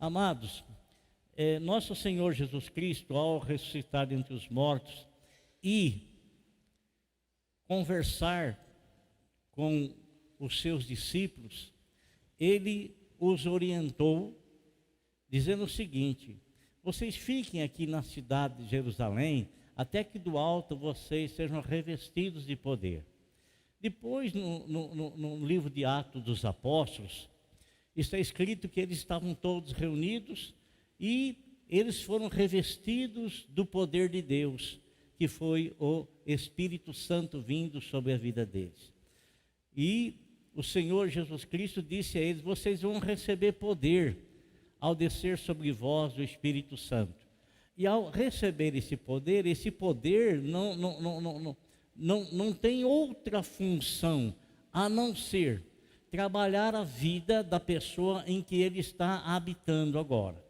Amados, nosso Senhor Jesus Cristo, ao ressuscitar dentre os mortos e conversar com os seus discípulos, ele os orientou, dizendo o seguinte: vocês fiquem aqui na cidade de Jerusalém, até que do alto vocês sejam revestidos de poder. Depois, no livro de Atos dos Apóstolos, está escrito que eles estavam todos reunidos e eles foram revestidos do poder de Deus, que foi o Espírito Santo vindo sobre a vida deles. E o Senhor Jesus Cristo disse a eles: vocês vão receber poder ao descer sobre vós o Espírito Santo. E ao receber esse poder não tem outra função a não ser trabalhar a vida da pessoa em que ele está habitando agora.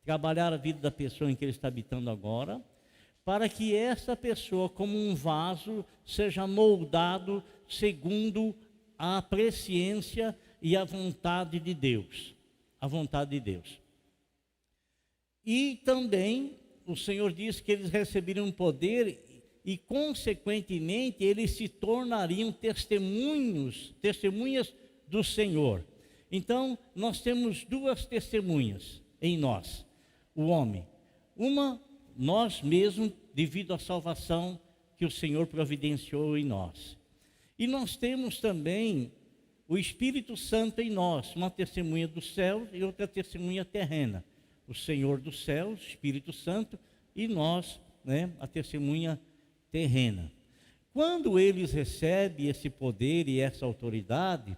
Trabalhar a vida da pessoa em que ele está habitando agora, para que essa pessoa, como um vaso, seja moldado segundo a presciência e a vontade de Deus. A vontade de Deus. E também o Senhor diz que eles receberiam poder e, consequentemente, eles se tornariam testemunhas do Senhor. Então, nós temos duas testemunhas em nós, o homem. Uma, nós mesmos, devido à salvação que o Senhor providenciou em nós. E nós temos também o Espírito Santo em nós, uma testemunha dos céus e outra testemunha terrena. O Senhor dos céus, Espírito Santo, e nós, a testemunha terrena. Quando eles recebem esse poder e essa autoridade,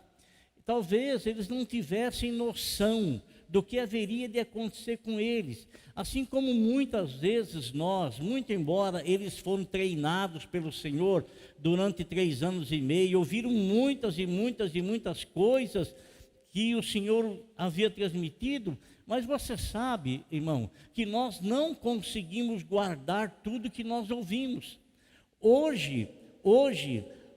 talvez eles não tivessem noção do que haveria de acontecer com eles. Assim como muitas vezes nós, muito embora eles foram treinados pelo Senhor durante 3 anos e meio, ouviram muitas coisas que o Senhor havia transmitido, mas você sabe, irmão, que nós não conseguimos guardar tudo que nós ouvimos. Hoje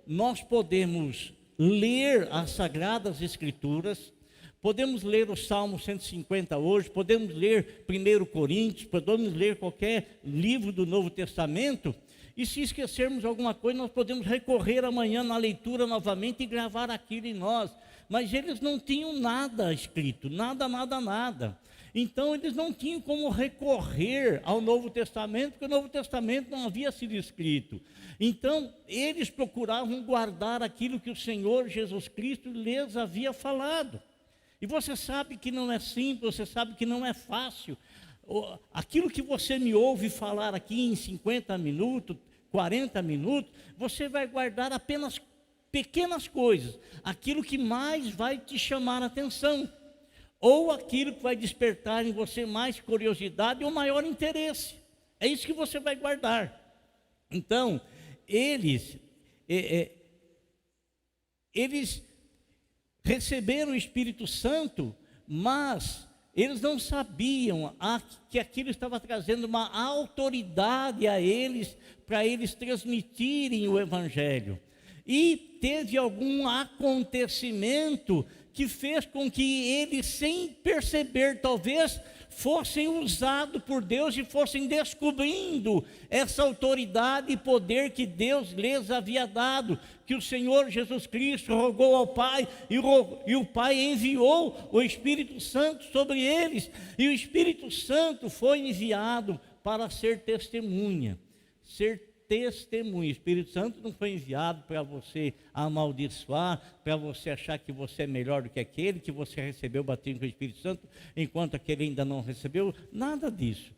nós podemos ler as Sagradas Escrituras, podemos ler o Salmo 150 hoje, podemos ler 1 Coríntios, podemos ler qualquer livro do Novo Testamento, e se esquecermos alguma coisa, nós podemos recorrer amanhã na leitura novamente e gravar aquilo em nós. Mas eles não tinham nada escrito, nada. Então eles não tinham como recorrer ao Novo Testamento, porque o Novo Testamento não havia sido escrito. Então eles procuravam guardar aquilo que o Senhor Jesus Cristo lhes havia falado. E você sabe que não é simples, você sabe que não é fácil. Aquilo que você me ouve falar aqui em 50 minutos, 40 minutos, você vai guardar apenas pequenas coisas, aquilo que mais vai te chamar a atenção, ou aquilo que vai despertar em você mais curiosidade ou maior interesse. É isso que você vai guardar. Então, eles receberam o Espírito Santo, mas eles não sabiam que aquilo estava trazendo uma autoridade a eles, para eles transmitirem o Evangelho. E teve algum acontecimento que fez com que eles, sem perceber, talvez fossem usados por Deus e fossem descobrindo essa autoridade e poder que Deus lhes havia dado, que o Senhor Jesus Cristo rogou ao Pai, e o Pai enviou o Espírito Santo sobre eles, e o Espírito Santo foi enviado para ser testemunha. O Espírito Santo não foi enviado para você amaldiçoar, para você achar que você é melhor do que aquele, que você recebeu o batismo com o Espírito Santo, enquanto aquele ainda não recebeu. Nada disso.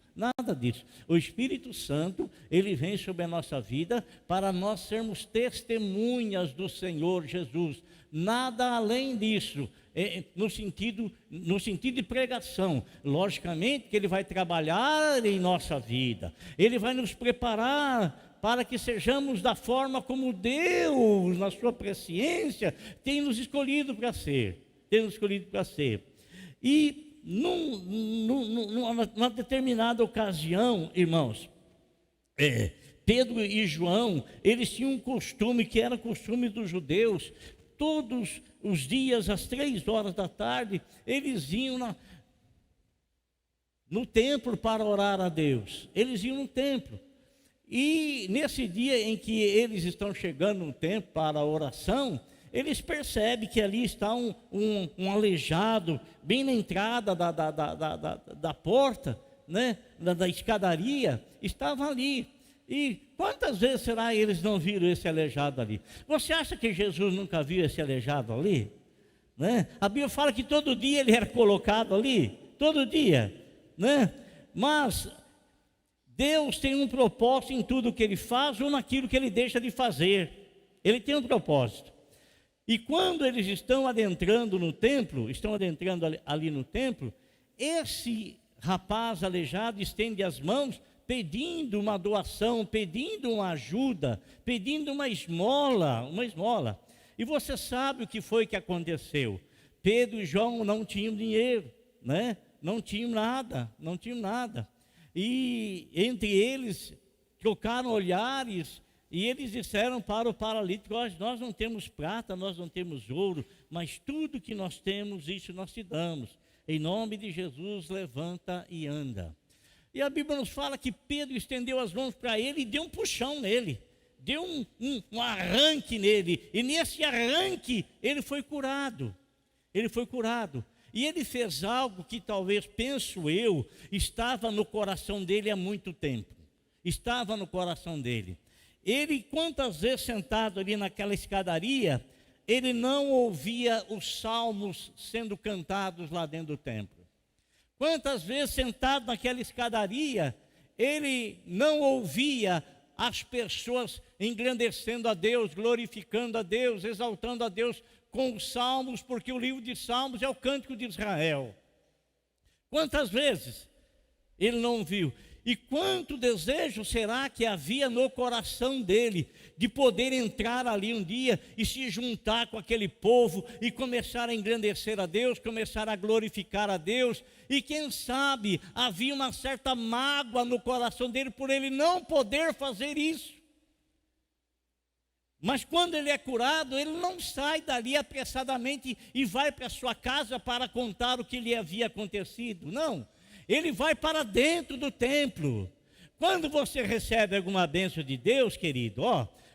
O Espírito Santo, ele vem sobre a nossa vida para nós sermos testemunhas do Senhor Jesus. Nada além disso, no sentido de pregação. Logicamente que ele vai trabalhar em nossa vida, ele vai nos preparar para que sejamos da forma como Deus, na sua presciência, tem nos escolhido para ser. E numa determinada ocasião, irmãos, Pedro e João, eles tinham um costume, que era costume dos judeus. Todos os dias, às 3 horas da tarde, eles iam no templo para orar a Deus. Eles iam no templo. E nesse dia em que eles estão chegando no templo para a oração, eles percebem que ali está um aleijado, bem na entrada da porta, né, da escadaria, estava ali. E quantas vezes será eles não viram esse aleijado ali? Você acha que Jesus nunca viu esse aleijado ali? Né? A Bíblia fala que todo dia ele era colocado ali, todo dia, né? Mas Deus tem um propósito em tudo que Ele faz ou naquilo que Ele deixa de fazer. Ele tem um propósito. E quando eles estão adentrando no templo, ali no templo, esse rapaz aleijado estende as mãos pedindo uma doação, pedindo uma ajuda, pedindo uma esmola. E você sabe o que foi que aconteceu? Pedro e João não tinham dinheiro, né? Não tinham nada. E entre eles trocaram olhares e eles disseram para o paralítico: nós não temos prata, nós não temos ouro, mas tudo que nós temos, isso nós te damos. Em nome de Jesus, levanta e anda. E a Bíblia nos fala que Pedro estendeu as mãos para ele e deu um puxão nele, deu um arranque nele, e nesse arranque ele foi curado. E ele fez algo que talvez, penso eu, estava no coração dele há muito tempo. Estava no coração dele. Ele, quantas vezes sentado ali naquela escadaria, ele não ouvia os salmos sendo cantados lá dentro do templo. Quantas vezes sentado naquela escadaria, ele não ouvia as pessoas engrandecendo a Deus, glorificando a Deus, exaltando a Deus com os salmos, porque o livro de Salmos é o cântico de Israel. Quantas vezes ele não viu? E quanto desejo será que havia no coração dele de poder entrar ali um dia e se juntar com aquele povo e começar a engrandecer a Deus, começar a glorificar a Deus. E quem sabe havia uma certa mágoa no coração dele por ele não poder fazer isso. Mas quando ele é curado, ele não sai dali apressadamente e vai para sua casa para contar o que lhe havia acontecido. Não, ele vai para dentro do templo. Quando você recebe alguma bênção de Deus, querido,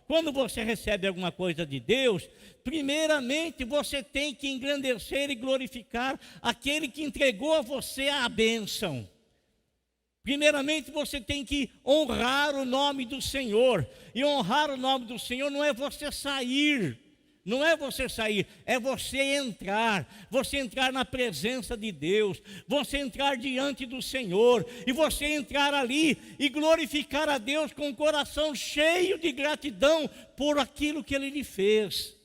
quando você recebe alguma coisa de Deus, primeiramente você tem que engrandecer e glorificar aquele que entregou a você a bênção. Primeiramente você tem que honrar o nome do Senhor. E honrar o nome do Senhor não é você sair. Não é você sair, é você entrar na presença de Deus, você entrar diante do Senhor, e você entrar ali e glorificar a Deus com o coração cheio de gratidão por aquilo que Ele lhe fez.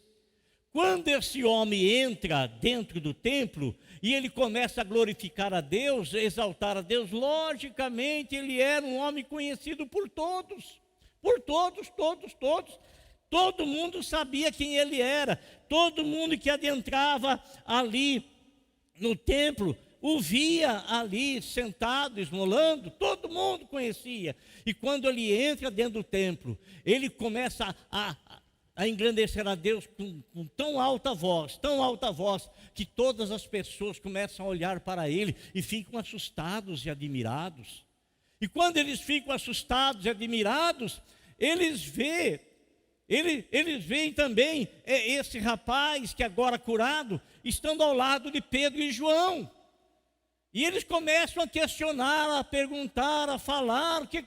Quando esse homem entra dentro do templo e ele começa a glorificar a Deus, exaltar a Deus, logicamente ele era um homem conhecido por todos. Todo mundo sabia quem ele era, todo mundo que adentrava ali no templo, o via ali sentado, esmolando, todo mundo conhecia. E quando ele entra dentro do templo, ele começa a engrandecer a Deus com tão alta voz, que todas as pessoas começam a olhar para ele e ficam assustados e admirados. E quando eles ficam assustados e admirados, eles veem também esse rapaz que agora curado, estando ao lado de Pedro e João. E eles começam a questionar, a perguntar, a falar o que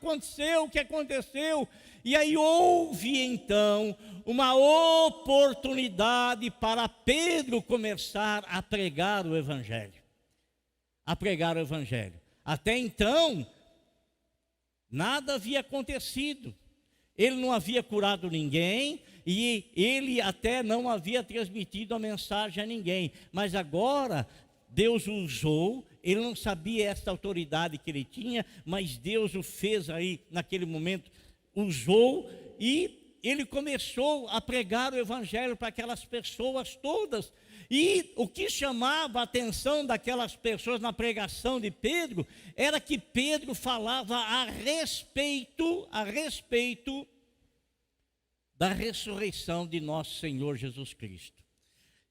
aconteceu. E aí houve então uma oportunidade para Pedro começar a pregar o Evangelho. Até então, nada havia acontecido. Ele não havia curado ninguém e ele até não havia transmitido a mensagem a ninguém. Mas agora Deus o usou, ele não sabia essa autoridade que ele tinha, mas Deus o fez aí naquele momento, usou, e ele começou a pregar o Evangelho para aquelas pessoas todas. E o que chamava a atenção daquelas pessoas na pregação de Pedro era que Pedro falava a respeito da ressurreição de nosso Senhor Jesus Cristo.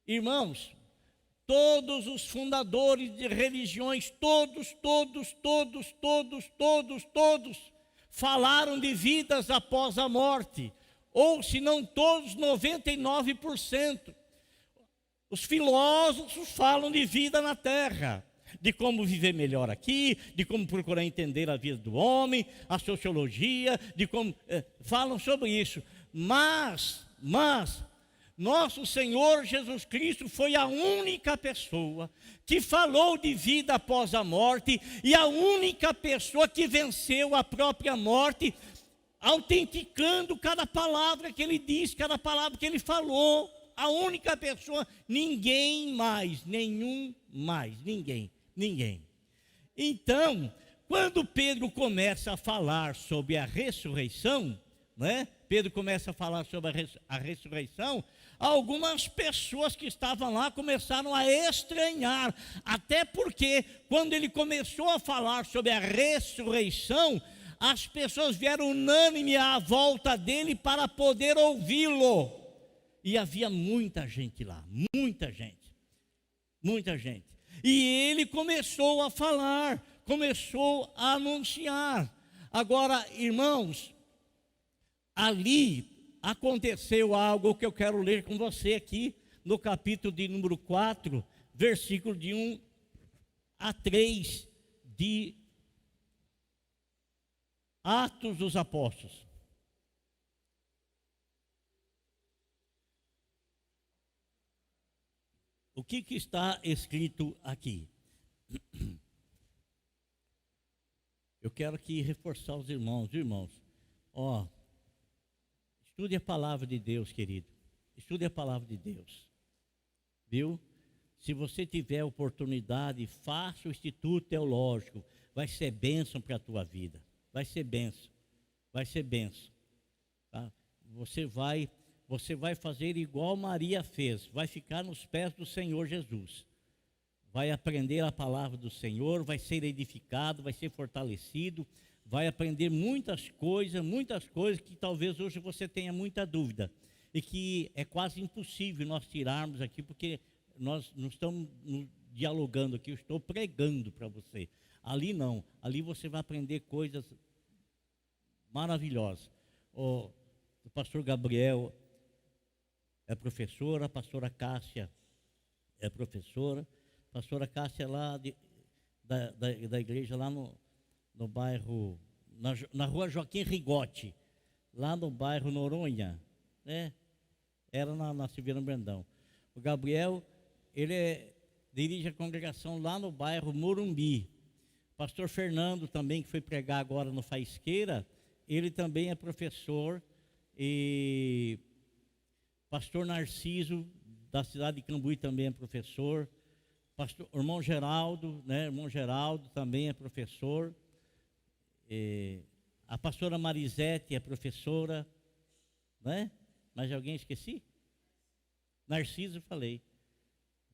Irmãos, Todos os fundadores de religiões, todos falaram de vidas após a morte, ou se não todos, 99%. Os filósofos falam de vida na terra, de como viver melhor aqui, de como procurar entender a vida do homem, a sociologia, de como falam sobre isso. Mas nosso Senhor Jesus Cristo foi a única pessoa que falou de vida após a morte e a única pessoa que venceu a própria morte, autenticando cada palavra que ele disse, cada palavra que ele falou. A única pessoa, ninguém mais, ninguém. Então, quando Pedro começa a falar sobre a ressurreição, né? Pedro começa a falar sobre a ressurreição, algumas pessoas que estavam lá começaram a estranhar, até porque quando ele começou a falar sobre a ressurreição, as pessoas vieram unânime à volta dele para poder ouvi-lo. E havia muita gente lá, muita gente. E ele começou a falar, começou a anunciar. Agora, irmãos, ali aconteceu algo que eu quero ler com você aqui, no capítulo de número 4, versículo de 1 a 3 de Atos dos Apóstolos. O que está escrito aqui? Eu quero aqui reforçar os irmãos. Estude a palavra de Deus, querido. Estude a palavra de Deus. Viu? Se você tiver oportunidade, faça o Instituto Teológico. Vai ser bênção para a tua vida. Vai ser bênção. Tá? Você vai fazer igual Maria fez. Vai ficar nos pés do Senhor Jesus. Vai aprender a palavra do Senhor, vai ser edificado, vai ser fortalecido, vai aprender muitas coisas que talvez hoje você tenha muita dúvida e que é quase impossível nós tirarmos aqui, porque nós não estamos dialogando aqui, eu estou pregando para você. Ali não, ali você vai aprender coisas maravilhosas. O pastor Gabriel é professora, a pastora Cássia é professora. Pastora Cássia é lá da igreja, lá no bairro, na rua Joaquim Rigotti, lá no bairro Noronha, né? Era na Silveira Brandão. O Gabriel, ele dirige a congregação lá no bairro Morumbi. Pastor Fernando também, que foi pregar agora no Faisqueira, ele também é professor. E pastor Narciso, da cidade de Cambuí, também é professor. Irmão Geraldo, né? Irmão Geraldo também é professor. A pastora Marisete é professora, né? Mais alguém esqueci? Narciso, falei,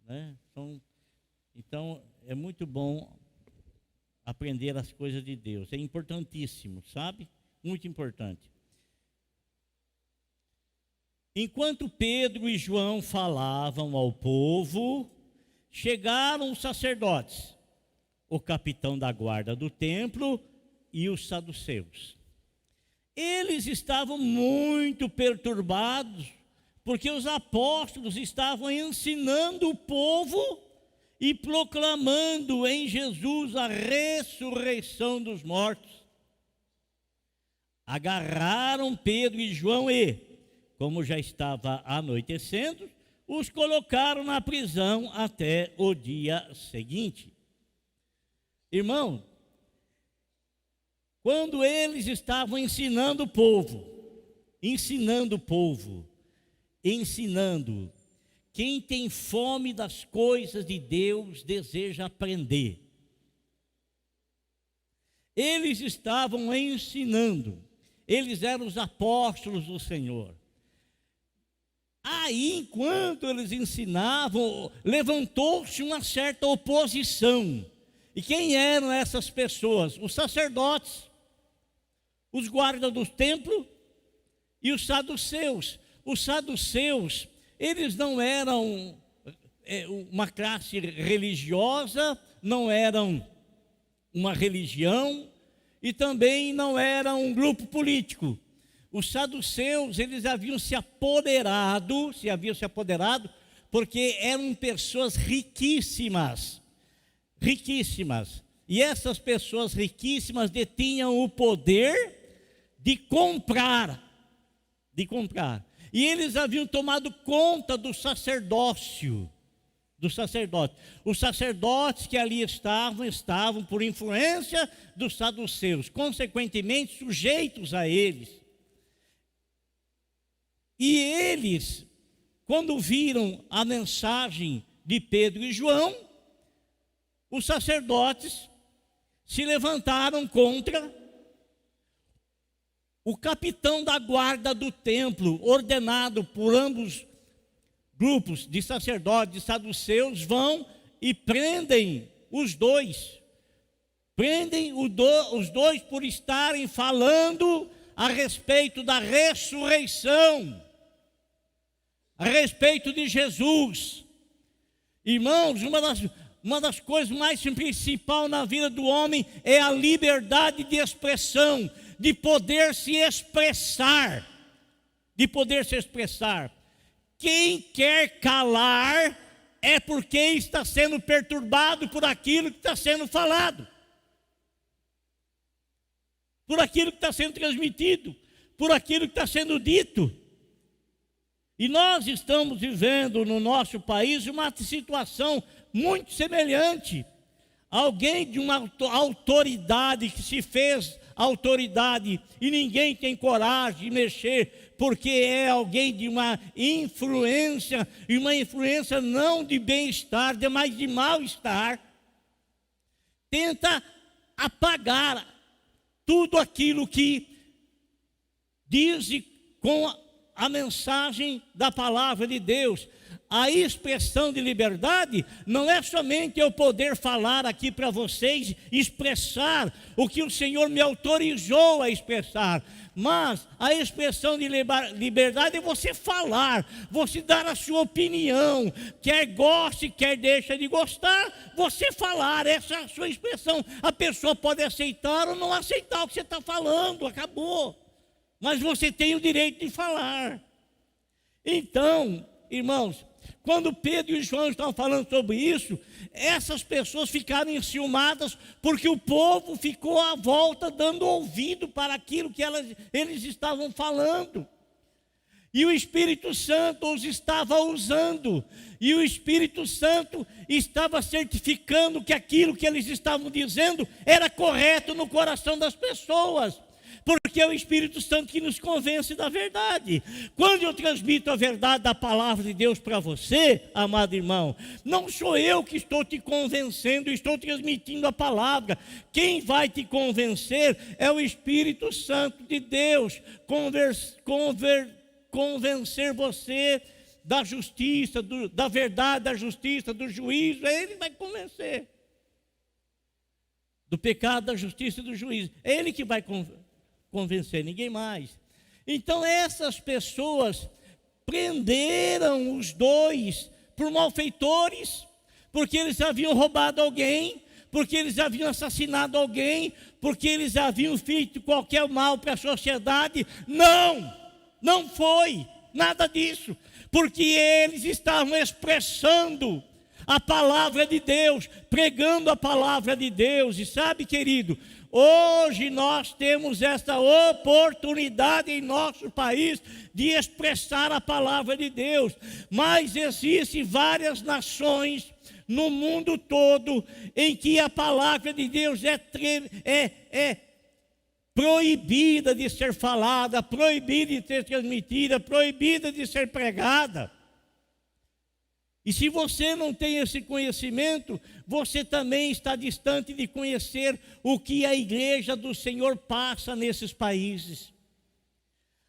né? Então, é muito bom aprender as coisas de Deus. É importantíssimo, sabe? Muito importante. Enquanto Pedro e João falavam ao povo, chegaram os sacerdotes, o capitão da guarda do templo e os saduceus. Eles estavam muito perturbados, porque os apóstolos estavam ensinando o povo e proclamando em Jesus a ressurreição dos mortos. Agarraram Pedro e João e, como já estava anoitecendo, os colocaram na prisão até o dia seguinte. Irmão, quando eles estavam ensinando o povo, quem tem fome das coisas de Deus deseja aprender. Eles estavam ensinando, eles eram os apóstolos do Senhor. Aí, enquanto eles ensinavam, levantou-se uma certa oposição. E quem eram essas pessoas? Os sacerdotes, os guardas do templo e os saduceus. Os saduceus, eles não eram uma classe religiosa, não eram uma religião e também não eram um grupo político. Os saduceus, eles haviam se apoderado, porque eram pessoas riquíssimas. E essas pessoas riquíssimas detinham o poder de comprar. E eles haviam tomado conta do sacerdócio. Os sacerdotes que ali estavam por influência dos saduceus, consequentemente sujeitos a eles. E eles, quando viram a mensagem de Pedro e João, os sacerdotes se levantaram contra o capitão da guarda do templo, ordenado por ambos grupos de sacerdotes e saduceus, vão e prendem os dois. Os dois por estarem falando a respeito da ressurreição, a respeito de Jesus. Irmãos, uma das coisas mais principais na vida do homem é a liberdade de expressão, de poder se expressar. Quem quer calar é porque está sendo perturbado por aquilo que está sendo falado, por aquilo que está sendo transmitido, por aquilo que está sendo dito. E nós estamos vivendo no nosso país uma situação muito semelhante. Alguém de uma autoridade que se fez autoridade e ninguém tem coragem de mexer, porque é alguém de uma influência, e uma influência não de bem-estar, mas de mal-estar, tenta apagar tudo aquilo que diz com a mensagem da palavra de Deus. A expressão de liberdade não é somente eu poder falar aqui para vocês, expressar o que o Senhor me autorizou a expressar, mas a expressão de liberdade é você falar, você dar a sua opinião, quer goste, quer deixe de gostar, você falar, essa é a sua expressão. A pessoa pode aceitar ou não aceitar o que você está falando, acabou, mas você tem o direito de falar. Então, irmãos, quando Pedro e João estavam falando sobre isso, essas pessoas ficaram enciumadas, porque o povo ficou à volta dando ouvido para aquilo que eles estavam falando. E o Espírito Santo os estava usando, e o Espírito Santo estava certificando que aquilo que eles estavam dizendo era correto no coração das pessoas. Porque é o Espírito Santo que nos convence da verdade. Quando eu transmito a verdade da palavra de Deus para você, amado irmão, não sou eu que estou te convencendo, estou transmitindo a palavra. Quem vai te convencer é o Espírito Santo de Deus, convencer você da justiça, da verdade, da justiça, do juízo. Ele vai convencer do pecado, da justiça e do juízo. É Ele que vai convencer, ninguém mais. Então essas pessoas prenderam os dois por malfeitores, porque eles haviam roubado alguém, porque eles haviam assassinado alguém, porque eles haviam feito qualquer mal para a sociedade. Não foi nada disso, porque eles estavam expressando a palavra de Deus, pregando a palavra de Deus. E sabe, querido, hoje nós temos essa oportunidade em nosso país de expressar a palavra de Deus, mas existem várias nações no mundo todo em que a palavra de Deus é proibida de ser falada, proibida de ser transmitida, proibida de ser pregada. E se você não tem esse conhecimento, você também está distante de conhecer o que a igreja do Senhor passa nesses países.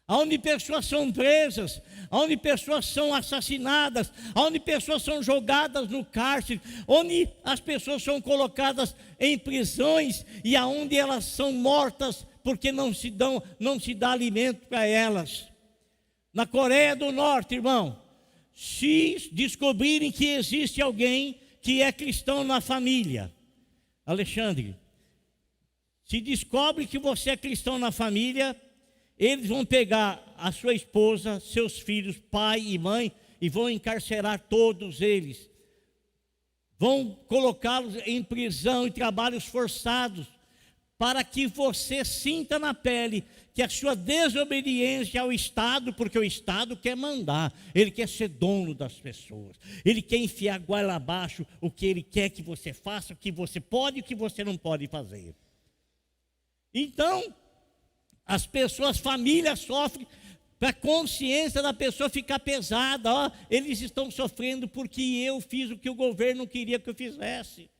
Onde pessoas são presas, onde pessoas são assassinadas, onde pessoas são jogadas no cárcere, onde as pessoas são colocadas em prisões e aonde elas são mortas porque não se dá alimento para elas. Na Coreia do Norte, irmão, se descobrirem que existe alguém que é cristão na família, Alexandre, se descobre que você é cristão na família, eles vão pegar a sua esposa, seus filhos, pai e mãe, e vão encarcerar todos eles. Vão colocá-los em prisão e trabalhos forçados, para que você sinta na pele que a sua desobediência ao Estado, porque o Estado quer mandar, ele quer ser dono das pessoas, ele quer enfiar goela abaixo o que ele quer que você faça, o que você pode e o que você não pode fazer. Então, as pessoas, famílias sofrem, para a consciência da pessoa ficar pesada, ó, eles estão sofrendo porque eu fiz o que o governo queria que eu fizesse.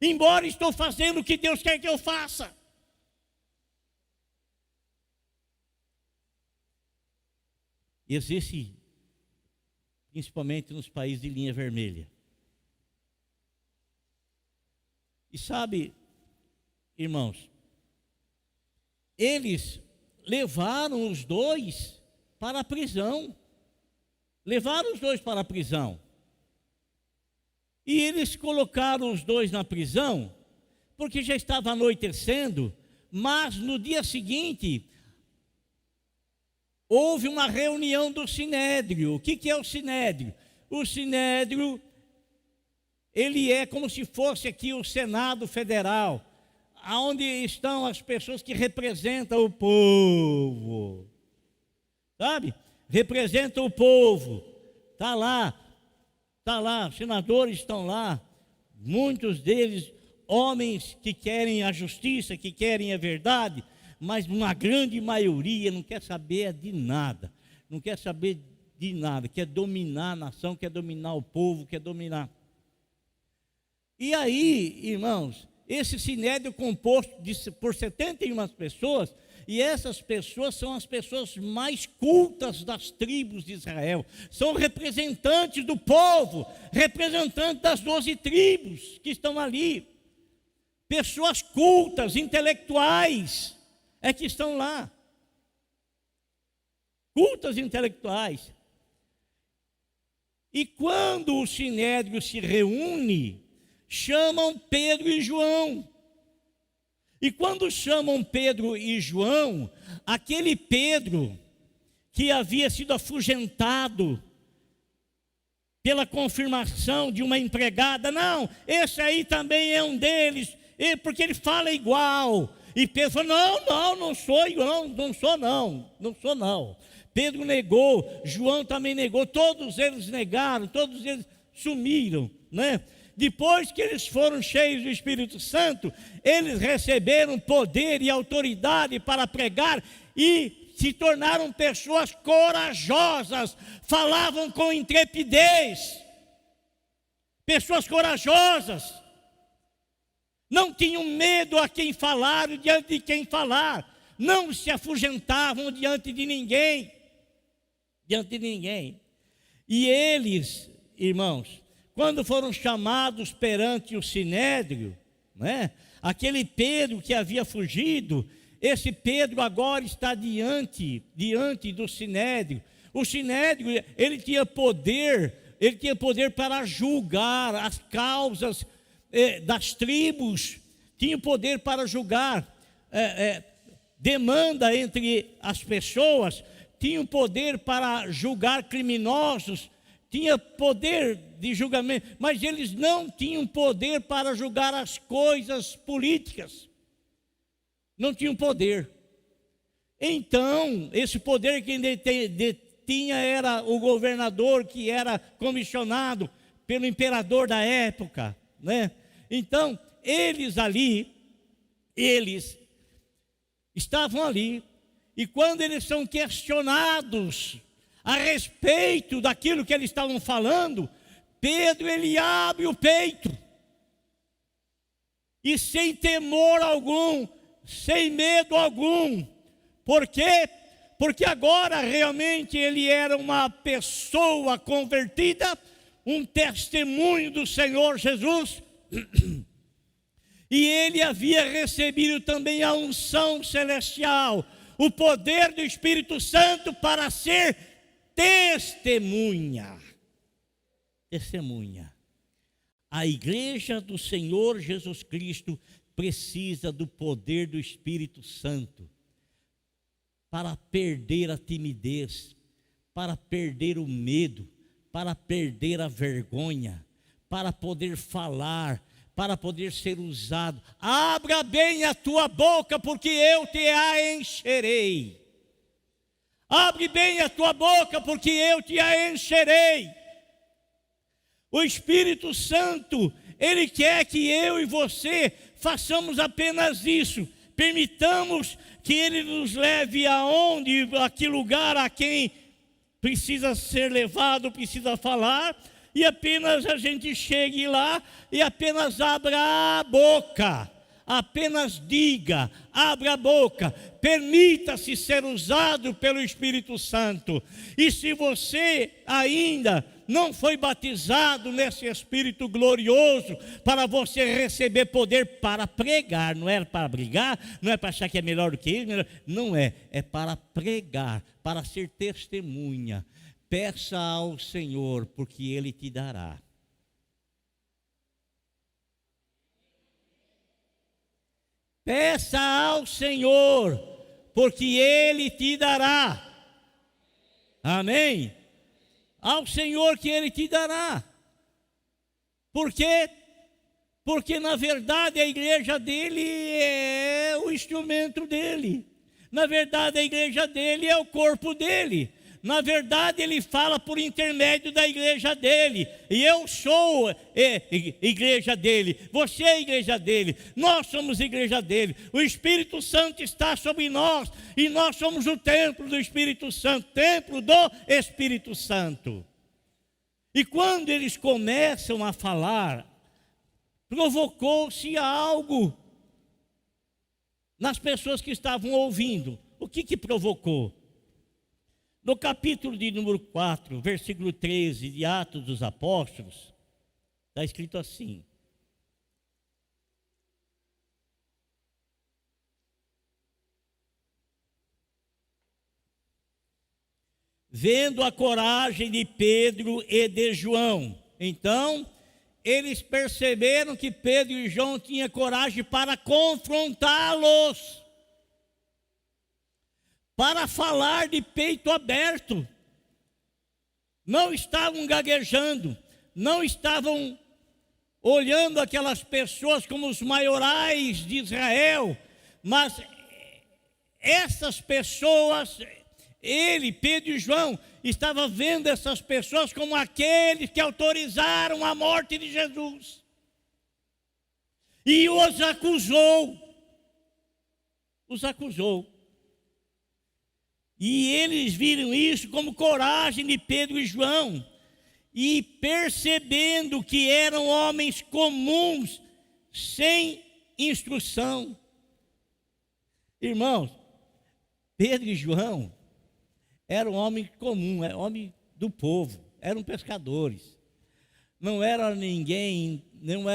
Embora estou fazendo o que Deus quer que eu faça. Existe, principalmente nos países de linha vermelha. E sabe, irmãos, eles levaram os dois para a prisão. Levaram os dois para a prisão. E eles colocaram os dois na prisão, porque já estava anoitecendo, mas no dia seguinte, houve uma reunião do Sinédrio. O que é o Sinédrio? O Sinédrio, ele é como se fosse aqui o Senado Federal, onde estão as pessoas que representam o povo, sabe? Representam o povo, está lá, os senadores estão lá, muitos deles homens que querem a justiça, que querem a verdade, mas uma grande maioria não quer saber de nada, não quer saber de nada, quer dominar a nação, quer dominar o povo, quer dominar. E aí, irmãos, esse sinédrio composto por 71 pessoas, e essas pessoas são as pessoas mais cultas das tribos de Israel, são representantes do povo, representantes das 12 tribos que estão ali, pessoas cultas, intelectuais, é que estão lá, cultas intelectuais. E quando o sinédrio se reúne, chamam Pedro e João. E quando chamam Pedro e João, aquele Pedro que havia sido afugentado pela confirmação de uma empregada, não, esse aí também é um deles, porque ele fala igual. E Pedro falou, não sou igual, não sou não. Pedro negou, João também negou, todos eles negaram, todos eles sumiram, né? Depois que eles foram cheios do Espírito Santo, eles receberam poder e autoridade para pregar e se tornaram pessoas corajosas, falavam com intrepidez, pessoas corajosas, não tinham medo a quem falar e diante de quem falar, não se afugentavam diante de ninguém, E eles, irmãos, quando foram chamados perante o sinédrio, né, aquele Pedro que havia fugido, esse Pedro agora está diante do sinédrio. O sinédrio, ele tinha poder para julgar as causas das tribos, tinha poder para julgar demanda entre as pessoas, tinha poder para julgar criminosos, tinha poder de julgamento, mas eles não tinham poder para julgar as coisas políticas. Não tinham poder. Então, esse poder que tinha era o governador, que era comissionado pelo imperador da época, né? Então, eles estavam ali, e quando eles são questionados a respeito daquilo que eles estavam falando, Pedro, ele abre o peito, e sem temor algum, sem medo algum. Por quê? Porque agora realmente ele era uma pessoa convertida, um testemunho do Senhor Jesus, e ele havia recebido também a unção celestial, o poder do Espírito Santo para ser testemunha. Testemunha. A igreja do Senhor Jesus Cristo precisa do poder do Espírito Santo para perder a timidez, para perder o medo, para perder a vergonha, para poder falar, para poder ser usado. Abra bem a tua boca, porque eu te a encherei. Abre bem a tua boca, porque eu te a encherei. O Espírito Santo, Ele quer que eu e você façamos apenas isso. Permitamos que Ele nos leve a que lugar a quem precisa ser levado, precisa falar, e apenas a gente chegue lá e apenas abra a boca. Apenas diga, abra a boca, permita-se ser usado pelo Espírito Santo. E se você ainda não foi batizado nesse Espírito glorioso, para você receber poder para pregar, não é para brigar, não é para achar que é melhor do que ele, não é, é para pregar, para ser testemunha. Peça ao Senhor, porque Ele te dará. Peça ao Senhor, porque Ele te dará. Amém? Ao Senhor que Ele te dará. Por quê? Porque na verdade a igreja dele é o instrumento dele. Na verdade a igreja dele é o corpo dele. Na verdade ele fala por intermédio da igreja dele. E eu sou igreja dele. Você é igreja dele. Nós somos igreja dele. O Espírito Santo está sobre nós. E nós somos o templo do Espírito Santo. Templo do Espírito Santo. E quando eles começam a falar, provocou-se algo nas pessoas que estavam ouvindo. O que provocou? No capítulo de número 4, versículo 13 de Atos dos Apóstolos, está escrito assim: vendo a coragem de Pedro e de João. Então, eles perceberam que Pedro e João tinham coragem para confrontá-los, para falar de peito aberto. Não estavam gaguejando, não estavam olhando aquelas pessoas como os maiorais de Israel, mas essas pessoas, ele, Pedro e João, estava vendo essas pessoas como aqueles que autorizaram a morte de Jesus. E os acusou. Os acusou. E eles viram isso como coragem de Pedro e João. E percebendo que eram homens comuns, sem instrução. Irmãos, Pedro e João eram homens comuns, eram homens do povo, eram pescadores. Não eram ninguém, não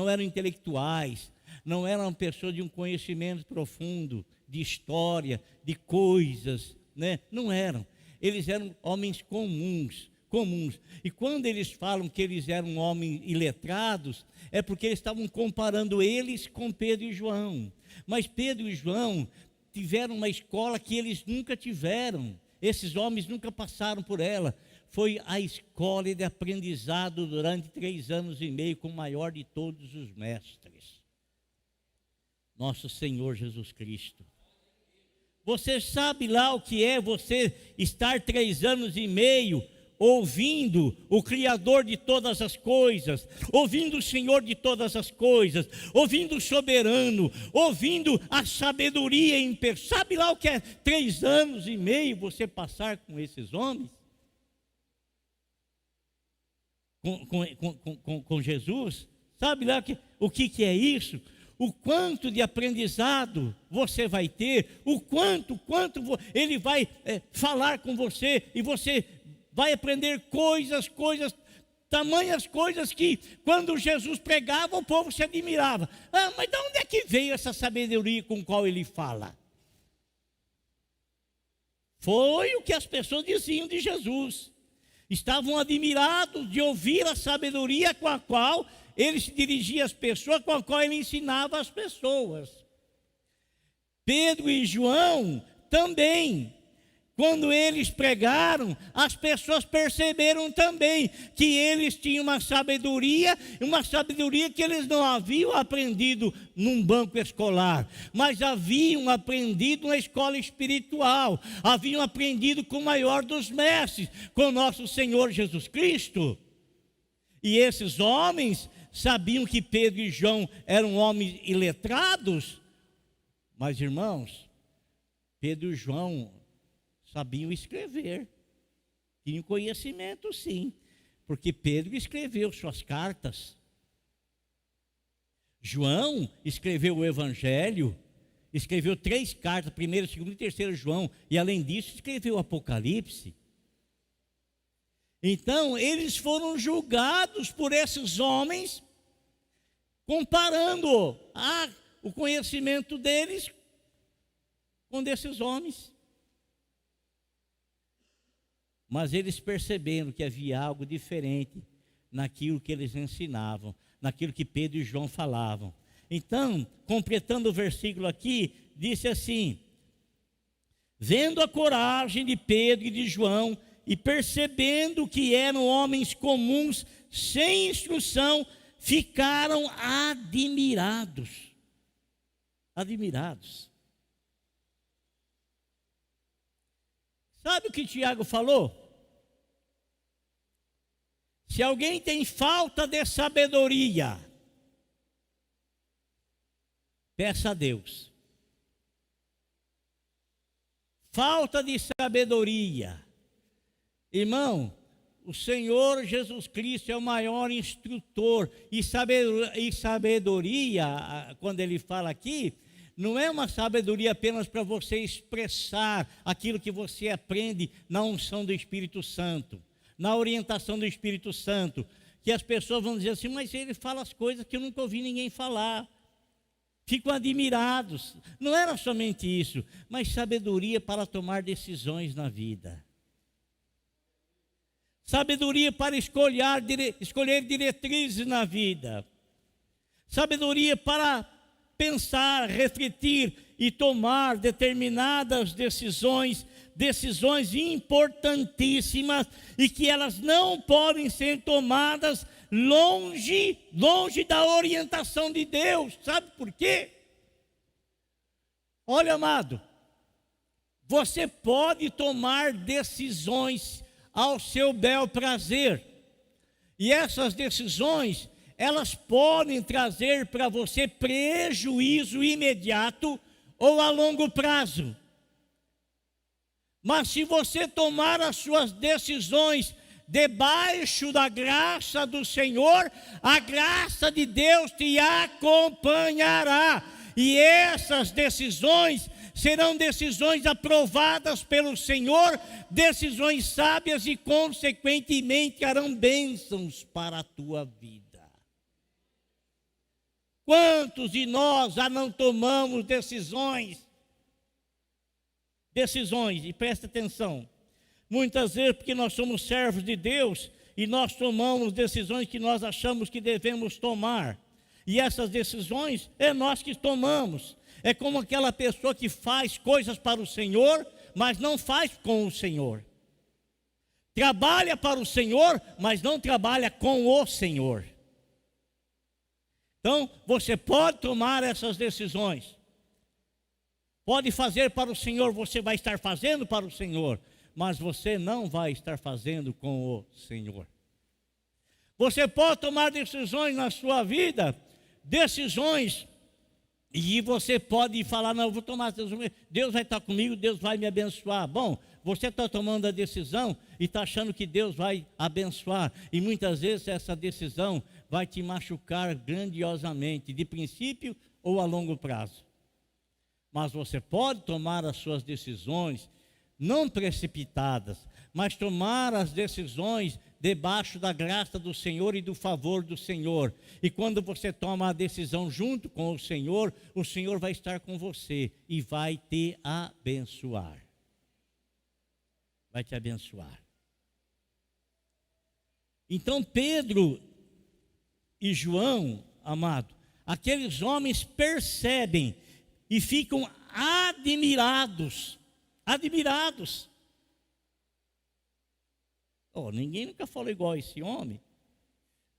eram intelectuais, não eram pessoas de um conhecimento profundo, de história, de coisas, né? Não eram. Eles eram homens comuns. E quando eles falam que eles eram homens iletrados, é porque eles estavam comparando eles com Pedro e João. Mas Pedro e João tiveram uma escola que eles nunca tiveram. Esses homens nunca passaram por ela. Foi a escola de aprendizado durante 3 anos e meio com o maior de todos os mestres, nosso Senhor Jesus Cristo. Você sabe lá o que é você estar 3 anos e meio ouvindo o Criador de todas as coisas, ouvindo o Senhor de todas as coisas, ouvindo o soberano, ouvindo a sabedoria em pessoa. Sabe lá o que é 3 anos e meio você passar com esses homens? Com Jesus? Sabe lá o que é isso? O quanto de aprendizado você vai ter, o quanto ele vai falar com você, e você vai aprender coisas, tamanhas coisas que quando Jesus pregava o povo se admirava. Ah, mas de onde é que veio essa sabedoria com qual ele fala? Foi o que as pessoas diziam de Jesus. Estavam admirados de ouvir a sabedoria com a qual ele se dirigia às pessoas, com a qual ele ensinava as pessoas. Pedro e João também, quando eles pregaram, as pessoas perceberam também que eles tinham uma sabedoria que eles não haviam aprendido num banco escolar, mas haviam aprendido na escola espiritual, haviam aprendido com o maior dos mestres, com nosso Senhor Jesus Cristo. E esses homens sabiam que Pedro e João eram homens iletrados, mas irmãos, Pedro e João sabiam escrever, tinham conhecimento sim, porque Pedro escreveu suas cartas, João escreveu o Evangelho, escreveu 3 cartas, 1ª, 2ª e 3ª João, e além disso escreveu o Apocalipse. Então eles foram julgados por esses homens, comparando o conhecimento deles com desses homens. Mas eles perceberam que havia algo diferente naquilo que eles ensinavam, naquilo que Pedro e João falavam. Então, completando o versículo aqui, disse assim: vendo a coragem de Pedro e de João, e percebendo que eram homens comuns, sem instrução, ficaram admirados. Admirados. Sabe o que Tiago falou? Se alguém tem falta de sabedoria, peça a Deus. Falta de sabedoria. Irmão, o Senhor Jesus Cristo é o maior instrutor. E sabedoria, quando ele fala aqui, não é uma sabedoria apenas para você expressar aquilo que você aprende na unção do Espírito Santo, na orientação do Espírito Santo, que as pessoas vão dizer assim, mas ele fala as coisas que eu nunca ouvi ninguém falar. Ficam admirados. Não era somente isso, mas sabedoria para tomar decisões na vida. Sabedoria para escolher diretrizes na vida. Sabedoria para pensar, refletir e tomar determinadas decisões importantíssimas e que elas não podem ser tomadas longe da orientação de Deus. Sabe por quê? Olha, amado, você pode tomar decisões ao seu bel prazer, e essas decisões elas podem trazer para você prejuízo imediato ou a longo prazo. Mas se você tomar as suas decisões debaixo da graça do Senhor, a graça de Deus te acompanhará. E essas decisões serão decisões aprovadas pelo Senhor, decisões sábias e consequentemente trarão bênçãos para a tua vida. Quantos de nós já não tomamos decisões, e presta atenção, muitas vezes porque nós somos servos de Deus e nós tomamos decisões que nós achamos que devemos tomar, e essas decisões é nós que tomamos. É como aquela pessoa que faz coisas para o Senhor, mas não faz com o Senhor. Trabalha para o Senhor, mas não trabalha com o Senhor. Então, você pode tomar essas decisões. Pode fazer para o Senhor, você vai estar fazendo para o Senhor, mas você não vai estar fazendo com o Senhor. Você pode tomar decisões na sua vida, e você pode falar, não, eu vou tomar decisões, Deus vai estar comigo, Deus vai me abençoar. Bom, você está tomando a decisão e está achando que Deus vai abençoar, e muitas vezes essa decisão vai te machucar grandiosamente, de princípio ou a longo prazo. Mas você pode tomar as suas decisões, não precipitadas, mas tomar as decisões debaixo da graça do Senhor e do favor do Senhor. E quando você toma a decisão junto com o Senhor vai estar com você e vai te abençoar. vai te abençoar. Então Pedro e João, amado, aqueles homens percebem e ficam admirados. Oh, ninguém nunca falou igual a esse homem.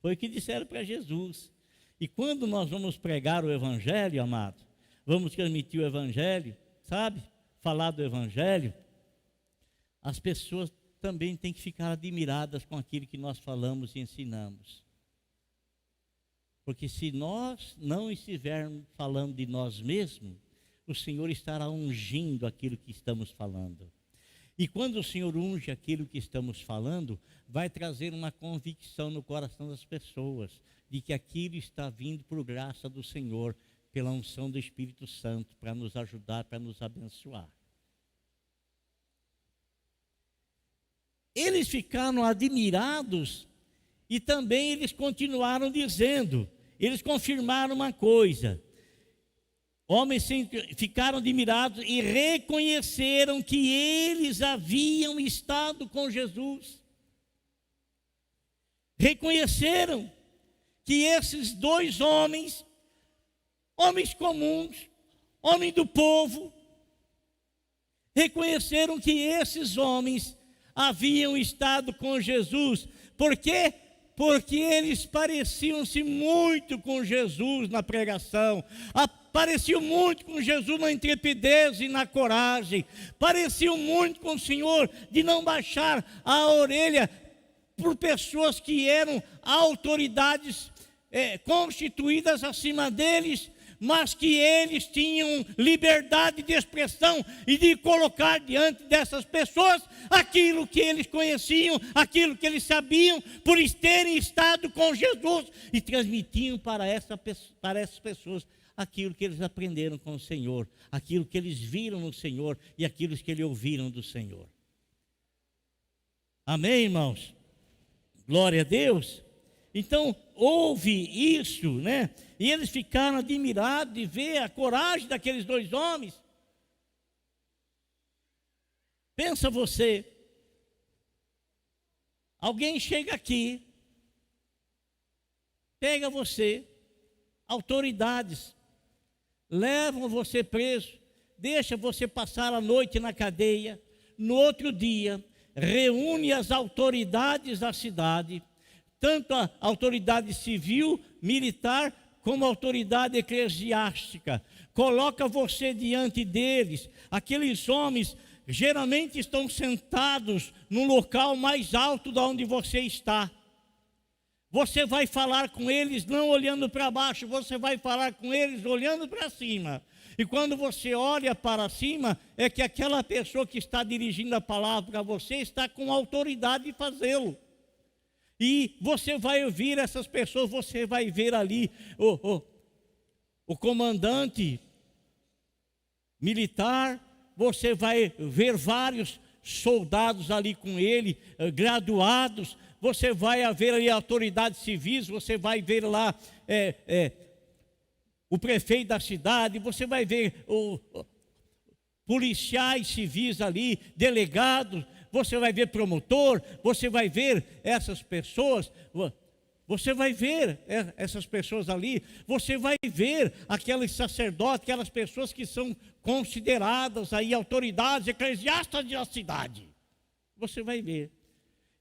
Foi o que disseram para Jesus. E quando nós vamos pregar o Evangelho, amado, vamos transmitir o Evangelho, sabe? Falar do Evangelho, as pessoas também têm que ficar admiradas com aquilo que nós falamos e ensinamos. Porque se nós não estivermos falando de nós mesmos, o Senhor estará ungindo aquilo que estamos falando. E quando o Senhor unge aquilo que estamos falando, vai trazer uma convicção no coração das pessoas, de que aquilo está vindo por graça do Senhor, pela unção do Espírito Santo, para nos ajudar, para nos abençoar. Eles ficaram admirados e também eles continuaram dizendo, eles confirmaram uma coisa. Homens ficaram admirados e reconheceram que eles haviam estado com Jesus. Reconheceram que esses dois homens, homens comuns, homens do povo, reconheceram que esses homens haviam estado com Jesus. Por quê? Porque eles pareciam-se muito com Jesus na pregação, pareciam muito com Jesus na intrepidez e na coragem, pareciam muito com o Senhor de não baixar a orelha por pessoas que eram autoridades constituídas acima deles, mas que eles tinham liberdade de expressão e de colocar diante dessas pessoas aquilo que eles conheciam, aquilo que eles sabiam, por terem estado com Jesus, e transmitiam para essas pessoas aquilo que eles aprenderam com o Senhor, aquilo que eles viram no Senhor e aquilo que eles ouviram do Senhor. Amém, irmãos? Glória a Deus. Então, houve isso, né? E eles ficaram admirados de ver a coragem daqueles dois homens. Pensa você, alguém chega aqui, pega você, autoridades, levam você preso, deixa você passar a noite na cadeia, no outro dia, reúne as autoridades da cidade, tanto a autoridade civil, militar, como a autoridade eclesiástica, coloca você diante deles. Aqueles homens geralmente estão sentados no local mais alto de onde você está. Você vai falar com eles não olhando para baixo, você vai falar com eles olhando para cima. E quando você olha para cima, é que aquela pessoa que está dirigindo a palavra para você está com autoridade de fazê-lo. E você vai ouvir essas pessoas, você vai ver ali o comandante militar, você vai ver vários soldados ali com ele, graduados, você vai ver ali autoridades civis, você vai ver lá o prefeito da cidade, você vai ver policiais civis ali, delegados, você vai ver promotor, você vai ver essas pessoas, você vai ver essas pessoas ali, você vai ver aqueles sacerdotes, aquelas pessoas que são consideradas aí autoridades eclesiásticas da cidade. Você vai ver.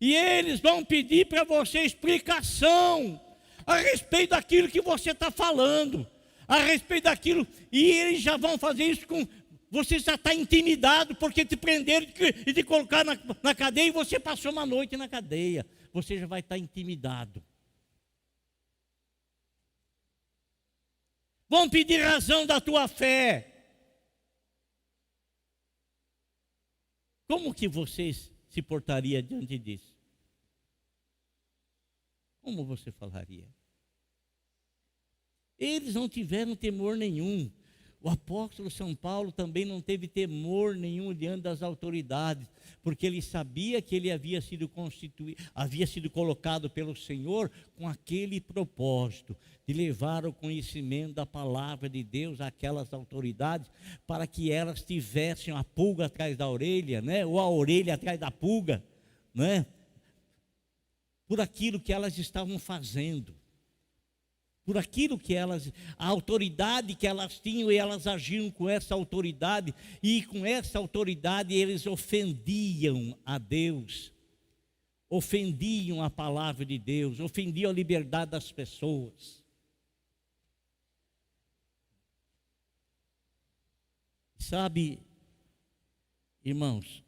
E eles vão pedir para você explicação a respeito daquilo que você está falando, a respeito daquilo, e eles já vão fazer isso com... Você já está intimidado porque te prenderam e te colocaram na cadeia e você passou uma noite na cadeia. Você já vai estar intimidado. Vão pedir razão da tua fé. Como que você se portaria diante disso? Como você falaria? Eles não tiveram temor nenhum. O apóstolo São Paulo também não teve temor nenhum diante das autoridades, porque ele sabia que ele havia sido colocado pelo Senhor com aquele propósito de levar o conhecimento da palavra de Deus àquelas autoridades, para que elas tivessem a pulga atrás da orelha, né? Ou a orelha atrás da pulga, né? Por aquilo que elas estavam fazendo, por aquilo que a autoridade que elas tinham, e elas agiam com essa autoridade, e com essa autoridade eles ofendiam a Deus, ofendiam a palavra de Deus, ofendiam a liberdade das pessoas. Sabe, irmãos,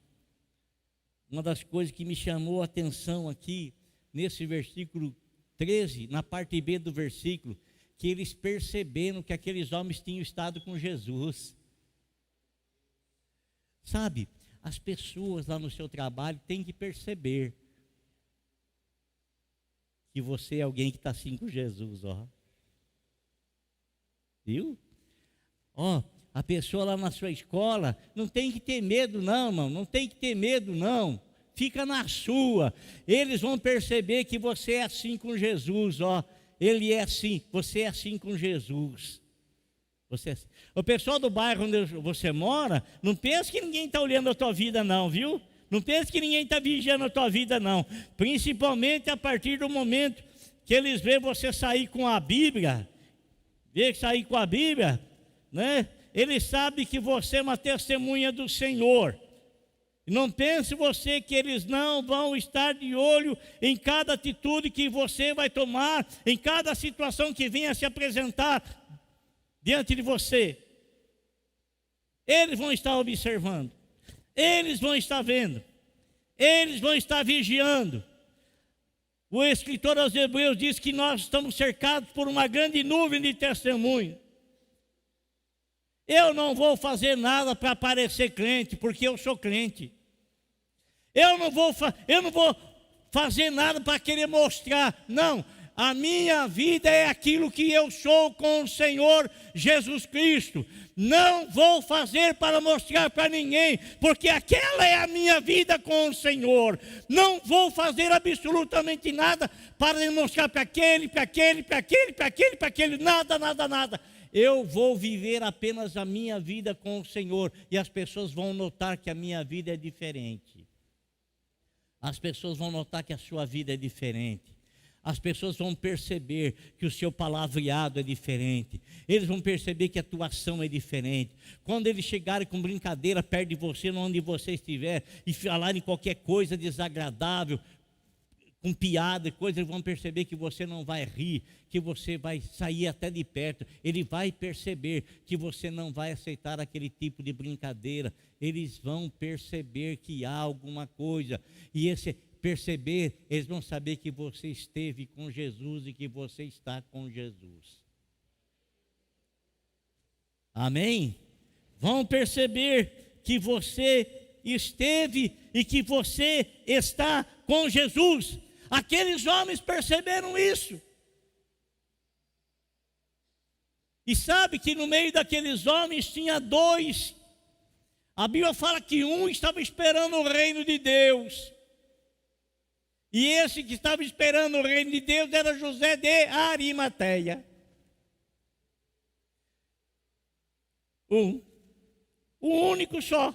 uma das coisas que me chamou a atenção aqui, nesse versículo 13, na parte B do versículo, que eles perceberam que aqueles homens tinham estado com Jesus. Sabe, as pessoas lá no seu trabalho têm que perceber que você é alguém que está assim com Jesus, ó. Viu? Ó, a pessoa lá na sua escola não tem que ter medo não, irmão, não tem que ter medo não. Fica na sua, eles vão perceber que você é assim com Jesus, ó. Ele é assim, você é assim com Jesus. Você é assim. O pessoal do bairro onde você mora, não pensa que ninguém está olhando a tua vida não, viu? Não pensa que ninguém está vigiando a tua vida não. Principalmente a partir do momento que eles veem você sair com a Bíblia, né? Eles sabem que você é uma testemunha do Senhor. Não pense você que eles não vão estar de olho em cada atitude que você vai tomar, em cada situação que venha se apresentar diante de você. Eles vão estar observando, eles vão estar vendo, eles vão estar vigiando. O escritor aos Hebreus diz que nós estamos cercados por uma grande nuvem de testemunhas. Eu não vou fazer nada para parecer crente, porque eu sou crente. Eu não vou fazer nada para querer mostrar. Não, a minha vida é aquilo que eu sou com o Senhor Jesus Cristo. Não vou fazer para mostrar para ninguém, porque aquela é a minha vida com o Senhor. Não vou fazer absolutamente nada para demonstrar para aquele, nada. Eu vou viver apenas a minha vida com o Senhor, e as pessoas vão notar que a minha vida é diferente. As pessoas vão notar que a sua vida é diferente. As pessoas vão perceber que o seu palavreado é diferente. Eles vão perceber que a tua ação é diferente. Quando eles chegarem com brincadeira perto de você, onde você estiver, e falarem qualquer coisa desagradável, com piada e coisa, eles vão perceber que você não vai rir, que você vai sair até de perto. Ele vai perceber que você não vai aceitar aquele tipo de brincadeira. Eles vão perceber que há alguma coisa, e esse perceber, eles vão saber que você esteve com Jesus e que você está com Jesus. Amém? Vão perceber que você esteve e que você está com Jesus. Aqueles homens perceberam isso. E sabe que no meio daqueles homens tinha dois. A Bíblia fala que um estava esperando o reino de Deus. E esse que estava esperando o reino de Deus era José de Arimateia. O único só.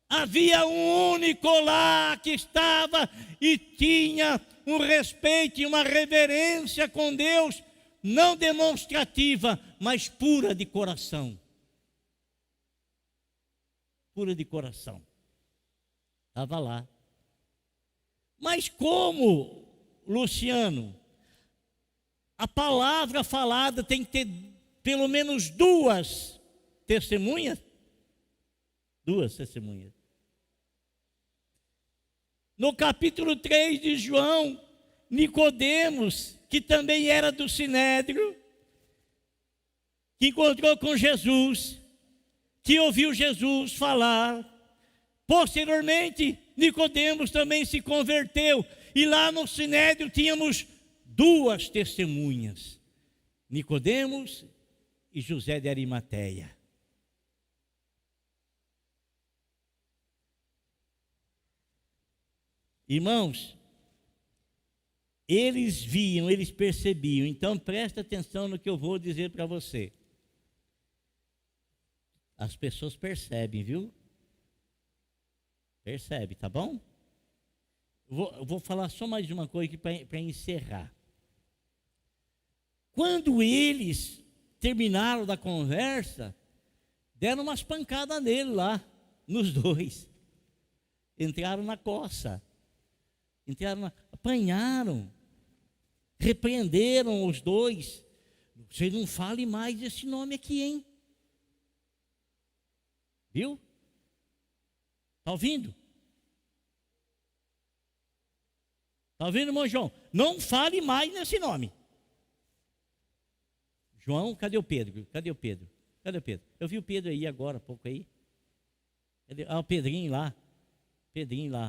Havia um único lá que estava e tinha um respeito e uma reverência com Deus, não demonstrativa, mas pura de coração. Pura de coração. Estava lá. Mas como, Luciano, a palavra falada tem que ter pelo menos duas testemunhas? Duas testemunhas. No capítulo 3 de João, Nicodemos, que também era do Sinédrio, que encontrou com Jesus, que ouviu Jesus falar. Posteriormente, Nicodemos também se converteu, e lá no Sinédrio tínhamos duas testemunhas, Nicodemos e José de Arimateia. Irmãos, eles viam, eles percebiam. Então presta atenção no que eu vou dizer para você. As pessoas percebem, viu? Percebe, tá bom? Vou falar só mais uma coisa aqui para encerrar. Quando eles terminaram da conversa, deram umas pancadas nele lá, nos dois. Entraram na coça. Apanharam. Repreenderam os dois. Você não fale mais desse nome aqui, hein? Viu? Está ouvindo? Está ouvindo, irmão João? Não fale mais nesse nome. João, cadê o Pedro? Cadê o Pedro? Cadê o Pedro? Eu vi o Pedro aí agora, há pouco aí. O Pedrinho lá.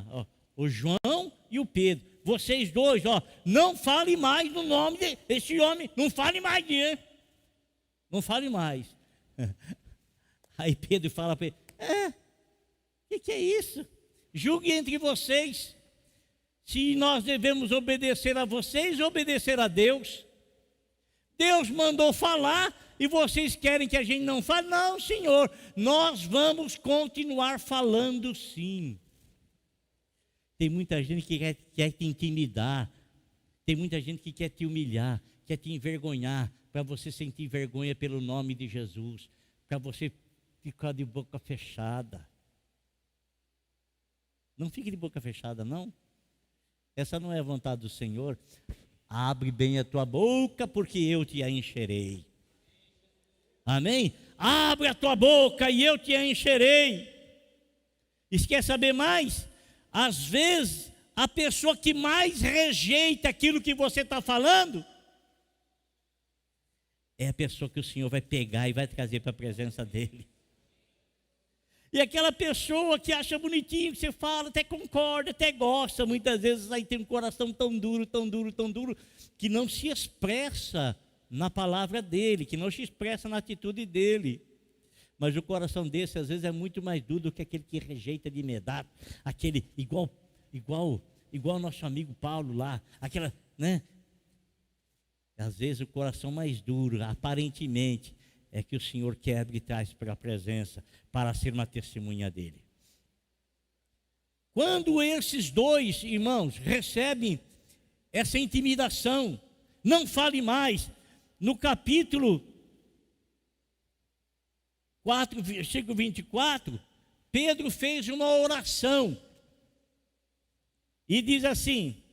Ó. O João e o Pedro. Vocês dois, ó, não fale mais no nome desse homem. Não fale mais dele. Não fale mais. Aí Pedro fala para ele: o que é isso? Julgue entre vocês se nós devemos obedecer a vocês ou obedecer a Deus. Deus mandou falar e vocês querem que a gente não fale? Não, Senhor, nós vamos continuar falando sim. Tem muita gente que quer te intimidar, tem muita gente que quer te humilhar, quer te envergonhar, para você sentir vergonha pelo nome de Jesus, para você ficar de boca fechada. Não fique de boca fechada, não. Essa não é a vontade do Senhor. Abre bem a tua boca, porque eu te a encherei. Amém? Abre a tua boca e eu te a encherei. E se quer saber mais? Às vezes, a pessoa que mais rejeita aquilo que você está falando é a pessoa que o Senhor vai pegar e vai trazer para a presença dEle. E aquela pessoa que acha bonitinho que você fala, até concorda, até gosta, muitas vezes aí tem um coração tão duro, que não se expressa na palavra dele, que não se expressa na atitude dele. Mas o coração desse às vezes é muito mais duro do que aquele que rejeita de imediato, aquele igual nosso amigo Paulo lá, aquela, né? Às vezes o coração mais duro, aparentemente, é que o Senhor quebra e traz para a presença, para ser uma testemunha dele. Quando esses dois irmãos recebem essa intimidação, não fale mais, no capítulo 4, versículo 24, Pedro fez uma oração, e diz assim: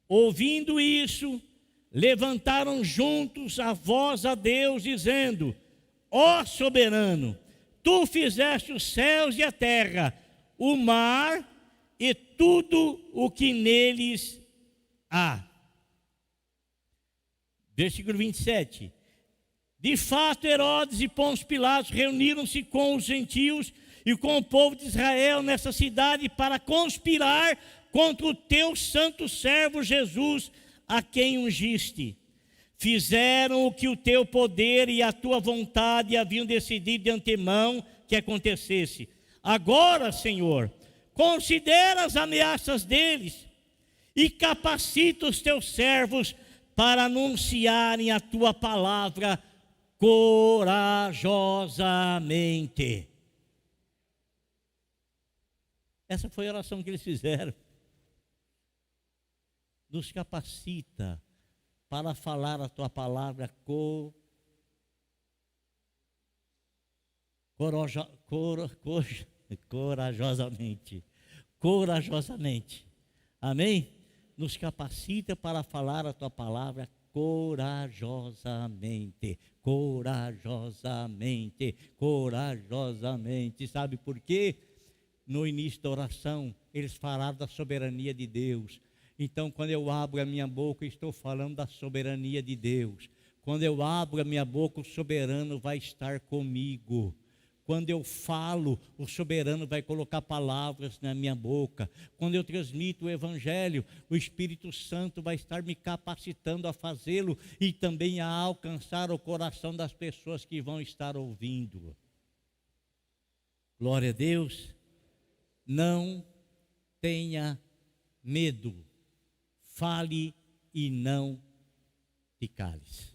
ouvindo isso, levantaram juntos a voz a Deus, dizendo: ó soberano, tu fizeste os céus e a terra, o mar e tudo o que neles há. Versículo 27. De fato, Herodes e Pôncio Pilatos reuniram-se com os gentios e com o povo de Israel nessa cidade para conspirar contra o teu santo servo Jesus, a quem ungiste. Fizeram o que o teu poder e a tua vontade haviam decidido de antemão que acontecesse. Agora, Senhor, considera as ameaças deles e capacita os teus servos para anunciarem a tua palavra corajosamente. Essa foi a oração que eles fizeram. Nos capacita para falar a tua palavra corajosamente. Amém? Nos capacita para falar a tua palavra corajosamente. Sabe por quê? No início da oração, eles falaram da soberania de Deus. Então, quando eu abro a minha boca, estou falando da soberania de Deus. Quando eu abro a minha boca, o soberano vai estar comigo. Quando eu falo, o soberano vai colocar palavras na minha boca. Quando eu transmito o evangelho, o Espírito Santo vai estar me capacitando a fazê-lo e também a alcançar o coração das pessoas que vão estar ouvindo. Glória a Deus. Não tenha medo. Fale e não te cales.